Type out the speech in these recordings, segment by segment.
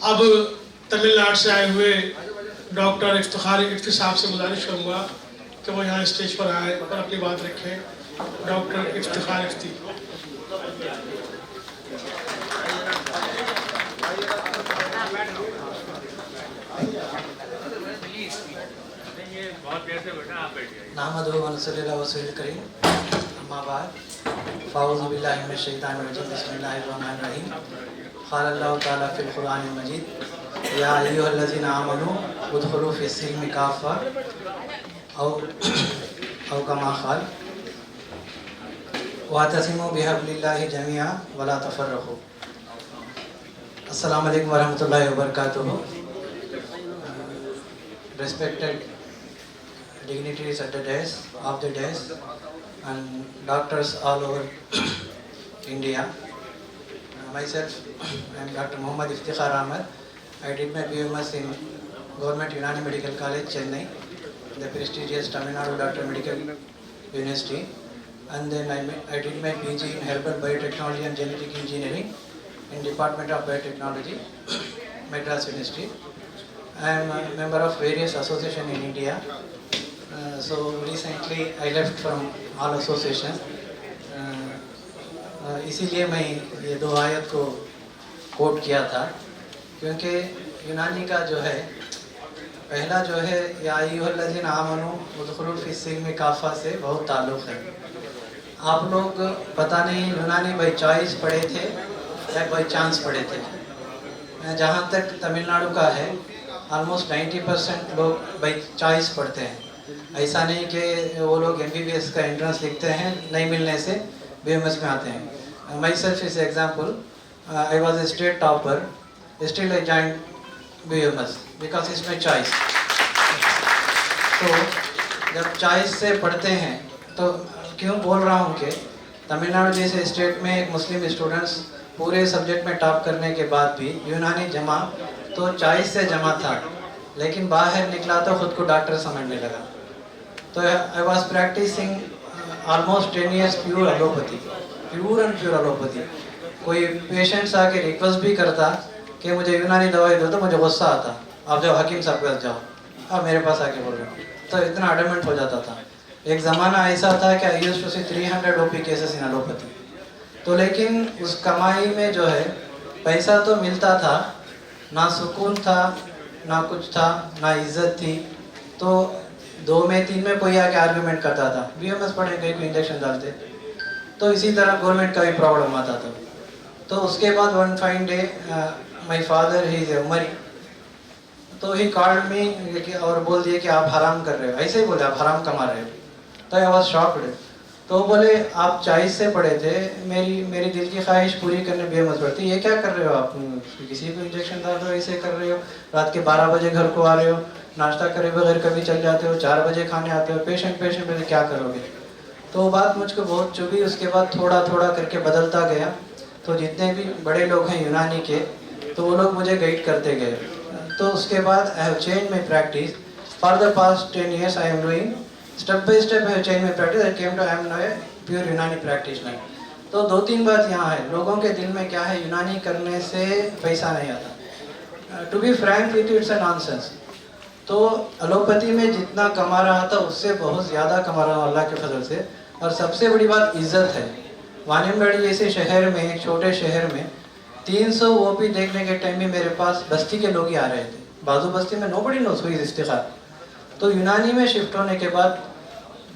अब तमिलनाडु से आए हुए डॉक्टर इफ्तिखार इफ्ती साहब से गुजारिश करूँगा कि वो यहाँ स्टेज पर आए और अपनी बात रखें। डॉक्टर इफ्तिखार इफ्ती। नाहमदुहु व नसल्ली अला रसूलिल करीम, अम्मा बाद, फ़ाऊज़ु बिल्लाहि मिनश शैतानिर रजीम, बिस्मिल्लाहिर रहमानिर रहीम। क़ाल अल्लाहु तआला फ़िल क़ुरआनिल मजीद, या अय्युहल्लज़ीना आमनू उदख़ुलू फ़िस्सिल्मि काफ़्फ़ा औ कमा क़ाल वातसिमू बिहब्लिल्लाहि जमीअन वला तफ़र्रक़ू। अस्सलामु अलैकुम वरहमतुल्लाहि वबरकातुहू। Respected dignitaries at the dais, of the dais, and doctors all over India. Myself, I am Dr. Muhammad Iftikhar Ahmed. I did my BMS in Government Unani Medical College, Chennai, the prestigious Tamil Nadu Doctor Medical University. And then I did my PG in Herbal Biotechnology and Genetic Engineering in Department of Biotechnology, Madras University. I am a member of various associations in India. So recently I left from all associations. इसीलिए मैं ये दो आयत को coat किया था, क्योंकि यूनानी का जो है पहला जो है या अय्युहल्लज़ीना आमनू उदख़ुलू फ़िस्सिल्मि काफ़्फ़ा से बहुत ताल्लुक़ है। आप लोग पता नहीं यूनानी बाई चॉइस पढ़े थे या बाई चांस पढ़े थे। जहाँ तक तमिलनाडु का है ऑलमोस्ट 90% लोग बाई चॉइस पढ़ते हैं। ऐसा नहीं कि वो लोग MBBS का एंट्रेंस लिखते हैं, नहीं मिलने से BMS में आते हैं। My self is example, I was a state topper, still I join BMS because it's my choice. तो जब चॉइस से पढ़ते हैं तो क्यों बोल रहा हूँ कि तमिलनाडु जैसे स्टेट में एक मुस्लिम स्टूडेंट्स पूरे सब्जेक्ट में टॉप करने के बाद भी यूनानी जमा तो चॉइस से जमा था, लेकिन बाहर निकला तो खुद को डॉक्टर समझने लगा। तो I was practicing almost 10 years pure allopathy, pure and pure allopathy. कोई पेशेंट्स आके रिक्वेस्ट भी करता कि मुझे यूनानी दवाई दो तो मुझे गुस्सा आता, आप जाओ हकीम साहब के पास जाओ, आप मेरे पास आके बोल रहे हो, तो इतना अडमेंट हो जाता था। एक ज़माना ऐसा था कि I used to see 300 OP cases in allopathy. तो लेकिन उस कमाई में जो है पैसा तो मिलता था, ना सुकून था, ना कुछ था, ना इज्जत थी। तो 2 में 3 में कोई आके आर्गूमेंट करता था, BMS पढ़े गए कोई इंजेक्शन डालते, तो इसी तरह गवर्नमेंट का भी प्रॉब्लम आता था। तो उसके बाद one fine day my father he is उमरी, तो ही कॉल्ड मी और बोल दिए कि आप हराम कर रहे हो, ऐसे ही बोले आप हराम कमा रहे हो। तो आई वाज शॉक्ड। तो बोले आप चॉइस से पढ़े थे, मेरी दिल की ख्वाहिश पूरी करने BMS पढ़ती, ये क्या कर रहे हो आप, किसी को इंजेक्शन डाल रहे हो, ऐसे कर रहे हो, रात के 12 बजे घर को आ रहे हो, नाश्ता करे बगैर कभी चल जाते हो, 4 बजे खाने आते हो, पेशेंट में क्या करोगे। तो वो बात मुझको बहुत चुभी। उसके बाद थोड़ा थोड़ा करके बदलता गया। तो जितने भी बड़े लोग हैं यूनानी के, तो वो लोग मुझे गाइड करते गए। तो उसके बाद I have change my practice for the past 10 years। I am doing step by step I have change my practice. I came to I am now a pure Unani practitioner. तो 2-3 बात यहाँ है, लोगों के दिल में क्या है, यूनानी करने से पैसा नहीं आता। To be frank with it's a nonsense. तो एलोपैथी में जितना कमा रहा था उससे बहुत ज़्यादा कमा रहा हूँ अल्लाह के फजल से। और सबसे बड़ी बात इज़्ज़त है। वानिमबाड़ी जैसे शहर में, एक छोटे शहर में 300 OP देखने के टाइम में मेरे पास बस्ती के लोग ही आ रहे थे। बाजू बस्ती में नोबडी नोस हुई इफ्तिखार। तो यूनानी में शिफ्ट होने के बाद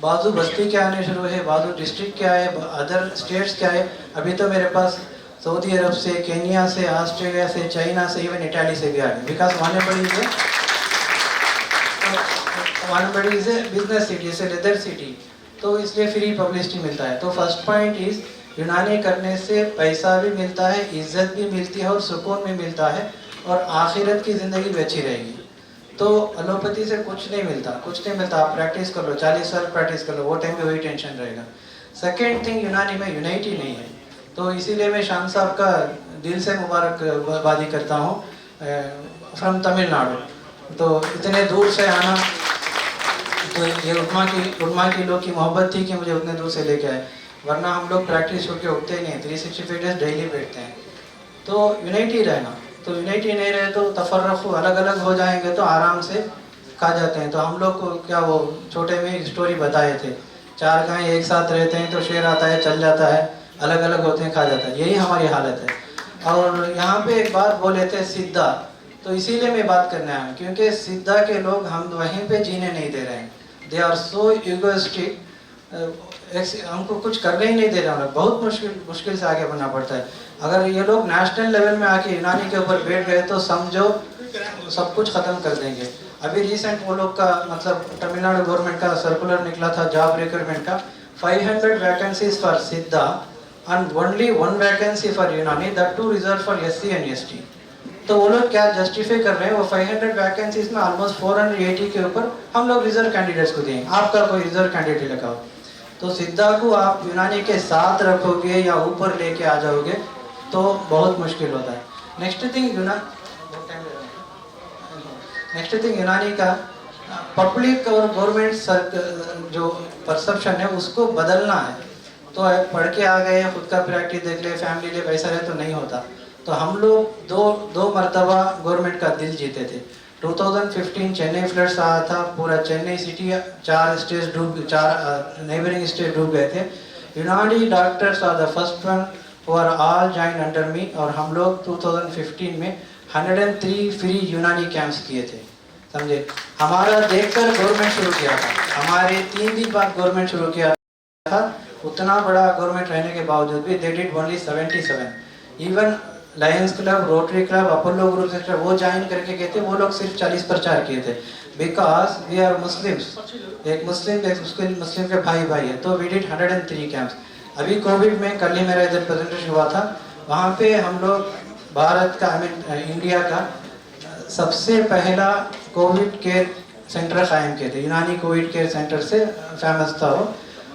बाजू बस्ती क्या आने शुरू है, बाजू डिस्ट्रिक्ट क्या है, अदर स्टेट्स क्या है। अभी तो मेरे पास सऊदी अरब से, केनिया से, ऑस्ट्रेलिया से, चाइना से, इवन इटाली से भी आ गए। Because Vaniyambadi is a business city, is a leather city, तो इसलिए फ्री पब्लिसिटी मिलता है। तो फर्स्ट पॉइंट इज यूनानी करने से पैसा भी मिलता है, इज्जत भी मिलती है और सुकून भी मिलता है, और आखिरत की ज़िंदगी भी अच्छी रहेगी। तो एलोपैथी से कुछ नहीं मिलता, कुछ नहीं मिलता। आप प्रैक्टिस कर लो, 40 साल प्रैक्टिस कर लो, वो टाइम पे वही टेंशन रहेगा। सेकेंड थिंग, यूनानी में यूनाइटी नहीं है। तो इसीलिए मैं शान साहब का दिल से मुबारकबादी करता हूँ फ्रॉम तमिलनाडु। तो इतने दूर से आना, तो ये उलमा की लोग की मोहब्बत थी कि मुझे उतने दूर से लेके आए, वरना हम लोग प्रैक्टिस होकर उठते नहीं हैं, 365 डेज डेली बैठते हैं। तो यूनाइटी रहना, तो यूनिटी नहीं रहे तो तफर्रक़ अलग अलग हो जाएंगे तो आराम से खा जाते हैं। तो हम लोग को क्या वो छोटे में स्टोरी बताए थे, 4 गाय एक साथ रहते हैं तो शेर आता है चल जाता है, अलग अलग होते हैं खा जाता है, यही हमारी हालत है। और यहाँ पे एक बात बोले थे सिद्धा, तो इसीलिए मैं बात करने आया हूँ क्योंकि सिद्धा के लोग हम वहीं पे जीने नहीं दे रहे हैं। दे आर सो ईगोइस्टिक, हमको कुछ करने ही नहीं दे रहे हैं। बहुत मुश्किल से आगे बढ़ना पड़ता है। अगर ये लोग नेशनल लेवल में आके यूनानी के ऊपर बैठ गए तो समझो सब कुछ ख़त्म कर देंगे। अभी रिसेंट वो लोग का मतलब तमिलनाडु गवर्नमेंट का सर्कुलर निकला था जॉब रिक्रूटमेंट का, 500 vacancies for Siddha and only 1 vacancy for Unani, that too reserve for SC and ST। तो वो लोग क्या जस्टिफाई कर रहे हैं, वो 500 वैकेंसीज में ऑलमोस्ट 480 के ऊपर हम लोग रिजर्व कैंडिडेट्स को देंगे, आपका कोई रिजर्व कैंडिडेट लगा हो तो सिद्धा को आप यूनानी के साथ रखोगे या ऊपर लेके आ जाओगे तो बहुत मुश्किल होता है। नेक्स्ट थिंग यूनानी का पब्लिक और गवर्नमेंट जो परसेप्शन है उसको बदलना है। तो पढ़ के आ गए, खुद का प्रैक्टिस देख ले, फैमिली ले, वैसा रहे तो नहीं होता। तो हम लोग दो मरतबा गवर्नमेंट का दिल जीते थे। 2015 चेन्नई फ्लड्स आया था, पूरा चेन्नई सिटी 4 स्टेट डूब, 4 नेबरिंग स्टेट डूब गए थे। Unani doctors are the first one who are all join under me, और हम लोग 2015 में 103 फ्री यूनानी कैंप्स किए थे, समझे। हमारा देखकर गवर्नमेंट शुरू किया था, हमारे 3 दिन बाद गवर्नमेंट शुरू किया था। उतना बड़ा गवर्नमेंट रहने के बावजूद भी they did only 77। Even Lions club, rotary club, Apollo group sector वो ज्वाइन करके गए थे, वो लोग सिर्फ 40 प्रचार किए थे। बिकॉज वी आर मुस्लिम्स, एक मुस्लिम के भाई है, तो वी डिड 103 कैंप्स। अभी कोविड में कल ही मेरा इधर प्रेजेंटेशन हुआ था, वहाँ पे हम लोग भारत का इंडिया का सबसे पहला कोविड केयर सेंटर कायम किए थे। यूनानी कोविड केयर सेंटर से फेमस था वो।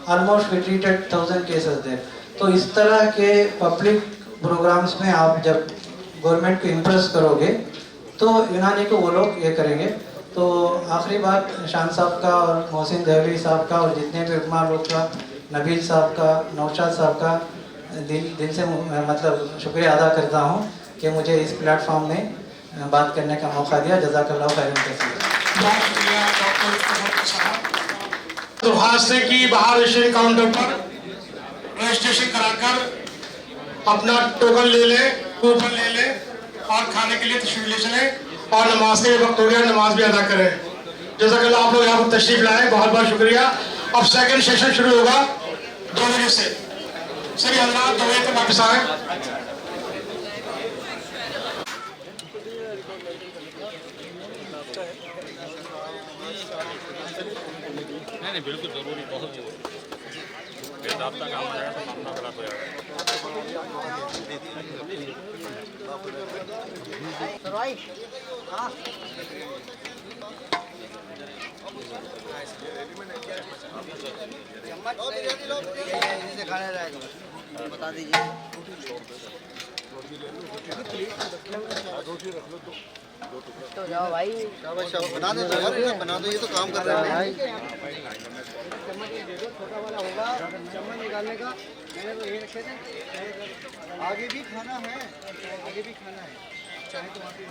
Almost we treated 1000 cases there. तो इस तरह के पब्लिक प्रोग्राम्स में आप जब गवर्नमेंट को इम्प्रेस करोगे तो यूनानी को वो लोग ये करेंगे। तो आखिरी बात शान साहब का और मोहसिन दहलवी साहब का और जितने भी उलमा लोग का, नबील साहब का, नौशाद साहब का दिल से मतलब शुक्रिया अदा करता हूँ कि मुझे इस प्लेटफॉर्म में बात करने का मौका दिया। जज़ाकल्लाहु खैरन कसीर। बहुत शुक्रिया डॉक्टर इफ्तिखार साहब। दरख्वास्त है कि बाहर रजिस्ट्रेशन काउंटर पर रजिस्ट्रेशन कराकर अपना टोकन ले ले, कूपन ले ले और खाने के लिए तशरीफ ले चले, और नमाज के वक्त हो गया, नमाज भी अदा करें। जज़ाकल्लाह, आप लोग यहाँ पर तशरीफ लाए, बहुत बहुत शुक्रिया। अब सेकंड सेशन शुरू होगा 2 बजे से। सभी हजरात 2 बजे तक वापस आए। नहीं बिल्कुल जरूरी, बहुत जरूरी। बेदाब्ता काम हो जाएगा तो मामला गलत हो जाएगा। बता दीजिए। तो जाओ भाई, बना दो यार, बना दो, ये तो काम कर रहे हैं। चम्मच दे दो, छोटा वाला होगा चम्मच निकालने का। मैंने तो ये रखे थे। आगे भी खाना है, आगे भी खाना है, चाहे तो वहाँ पे